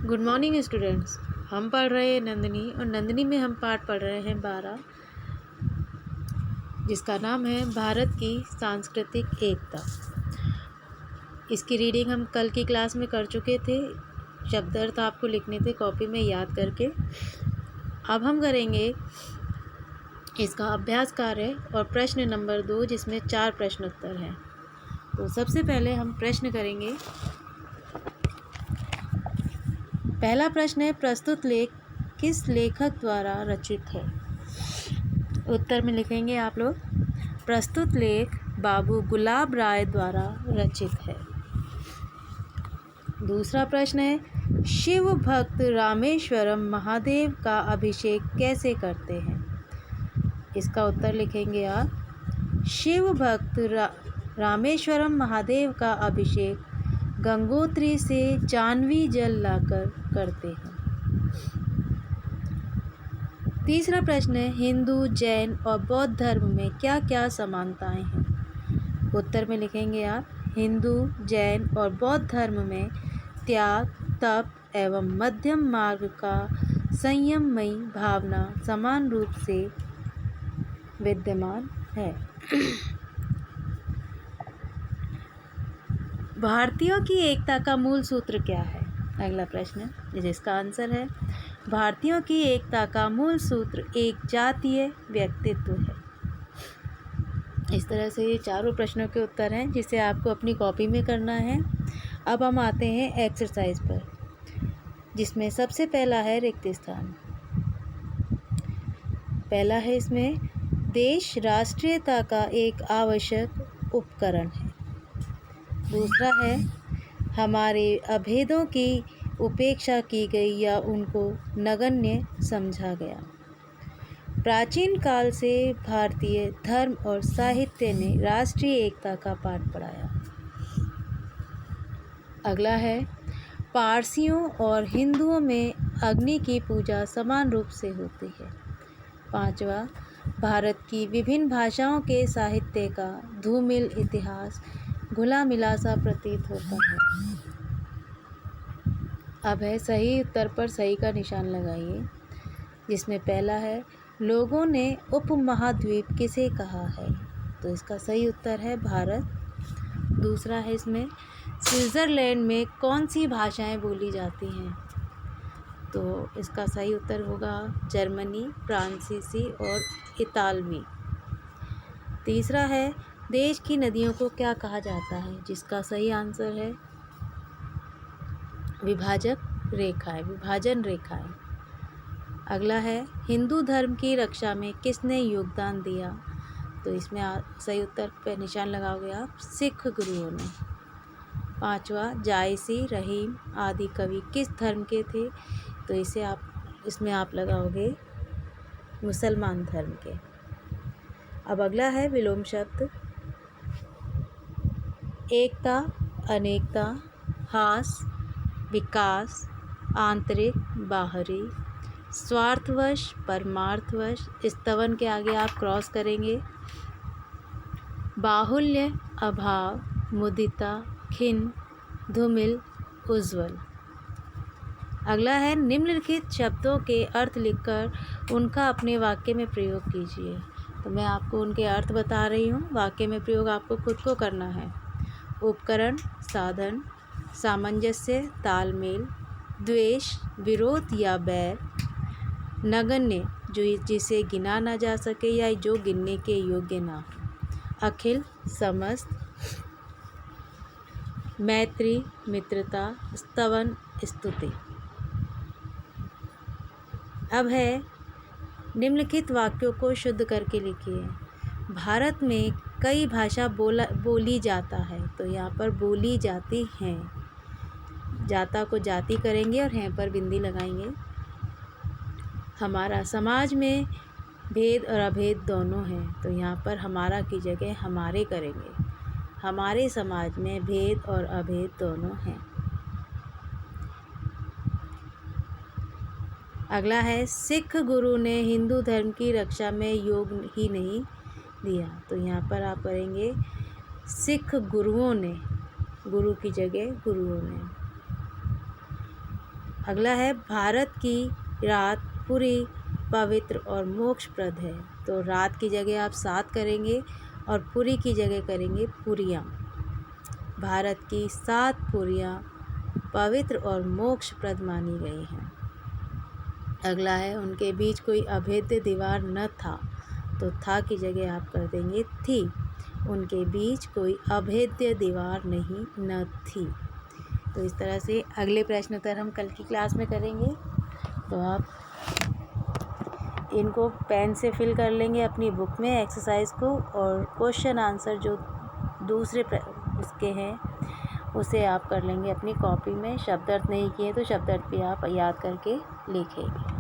Good morning students. हम पढ़ रहे हैं नंदिनी और नंदिनी में हम पाठ पढ़ रहे हैं 12, जिसका नाम है भारत की सांस्कृतिक एकता। इसकी रीडिंग हम कल की क्लास में कर चुके थे। शब्द अर्थ आपको लिखने थे कॉपी में याद करके। अब हम करेंगे इसका अभ्यास कार्य और प्रश्न नंबर 2, जिसमें 4 प्रश्न उत्तर हैं। तो सबसे पहले हम प्रश्न करेंगे। पहला प्रश्न है, प्रस्तुत लेख किस लेखक द्वारा रचित है? उत्तर में लिखेंगे आप लोग, प्रस्तुत लेख बाबू गुलाब राय द्वारा रचित है। दूसरा प्रश्न है, शिव भक्त रामेश्वरम महादेव का अभिषेक कैसे करते हैं? इसका उत्तर लिखेंगे आप, शिव भक्त रामेश्वरम महादेव का अभिषेक गंगोत्री से जानवी जल लाकर करते हैं। तीसरा प्रश्न है, हिंदू, जैन और बौद्ध धर्म में क्या क्या समानताएं हैं? उत्तर में लिखेंगे आप, हिंदू, जैन और बौद्ध धर्म में त्याग, तप एवं मध्यम मार्ग का संयममयी भावना समान रूप से विद्यमान है। भारतीयों की एकता का मूल सूत्र क्या है? अगला प्रश्न, जिसका आंसर है, भारतीयों की एकता का मूल सूत्र एक जातीय व्यक्तित्व है। इस तरह से ये चारों प्रश्नों के उत्तर हैं, जिसे आपको अपनी कॉपी में करना है। अब हम आते हैं एक्सरसाइज पर, जिसमें सबसे पहला है रिक्त स्थान। पहला है इसमें, देश राष्ट्रीयता का एक आवश्यक उपकरण है। दूसरा है, हमारे अभेदों की उपेक्षा की गई या उनको नगण्य समझा गया। प्राचीन काल से भारतीय धर्म और साहित्य ने राष्ट्रीय एकता का पाठ पढ़ाया। अगला है, पारसियों और हिंदुओं में अग्नि की पूजा समान रूप से होती है। पांचवा, भारत की विभिन्न भाषाओं के साहित्य का धूमिल इतिहास घुला मिला सा प्रतीत होता है। अब है सही उत्तर पर सही का निशान लगाइए, जिसमें पहला है, लोगों ने उपमहाद्वीप किसे कहा है? तो इसका सही उत्तर है भारत। दूसरा है इसमें, स्विट्ज़रलैंड में कौन सी भाषाएं बोली जाती हैं? तो इसका सही उत्तर होगा जर्मनी, फ्रांसीसी और इतालवी। तीसरा है, देश की नदियों को क्या कहा जाता है? जिसका सही आंसर है विभाजक रेखाएं, विभाजन रेखाएं। अगला है, हिंदू धर्म की रक्षा में किसने योगदान दिया? तो इसमें सही उत्तर पे निशान लगाओगे आप, सिख गुरुओं ने। पांचवा, जायसी, रहीम आदि कवि किस धर्म के थे? तो इसमें आप लगाओगे मुसलमान धर्म के। अब अगला है विलोम शब्द। एकता, अनेकता, हास, विकास, आंतरिक, बाहरी, स्वार्थवश, परमार्थवश। स्तवन के आगे आप क्रॉस करेंगे। बाहुल्य, अभाव, मुदिता, खिन्न, धूमिल, उज्ज्वल। अगला है, निम्नलिखित शब्दों के अर्थ लिखकर उनका अपने वाक्य में प्रयोग कीजिए। तो मैं आपको उनके अर्थ बता रही हूँ, वाक्य में प्रयोग आपको खुद को करना है। उपकरण, साधन, सामंजस्य, तालमेल, द्वेष, विरोध या बैर, नगण्य, जो जिसे गिना ना जा सके या जो गिनने के योग्य ना हो, अखिल, समस्त, मैत्री, मित्रता, स्तवन, स्तुति। अब है, निम्नलिखित वाक्यों को शुद्ध करके लिखिए। भारत में कई भाषा बोली जाता है। तो यहाँ पर बोली जाती हैं, जाता को जाति करेंगे और हैं पर बिंदी लगाएंगे। हमारा समाज में भेद और अभेद दोनों हैं। तो यहाँ पर हमारा की जगह हमारे करेंगे। हमारे समाज में भेद और अभेद दोनों हैं। अगला है, सिख गुरु ने हिंदू धर्म की रक्षा में योग ही नहीं दिया। तो यहाँ पर आप करेंगे सिख गुरुओं ने, गुरु की जगह गुरुओं ने। अगला है भारत की रात पूरी पवित्र और मोक्षप्रद है। तो रात की जगह आप सात करेंगे और पूरी की जगह करेंगे पुरियाँ। भारत की 7 पुरियाँ पवित्र और मोक्षप्रद मानी गई हैं। अगला है उनके बीच कोई अभेद्य दीवार न था। तो था की जगह आप कर देंगे थी। उनके बीच कोई अभेद्य दीवार नहीं न थी। तो इस तरह से अगले प्रश्न उत्तर हम कल की क्लास में करेंगे। तो आप इनको पेन से फिल कर लेंगे अपनी बुक में एक्सरसाइज को, और क्वेश्चन आंसर जो दूसरे उसके हैं उसे आप कर लेंगे अपनी कॉपी में। शब्दार्थ नहीं किए तो शब्दार्थ भी आप याद करके लिखेंगे।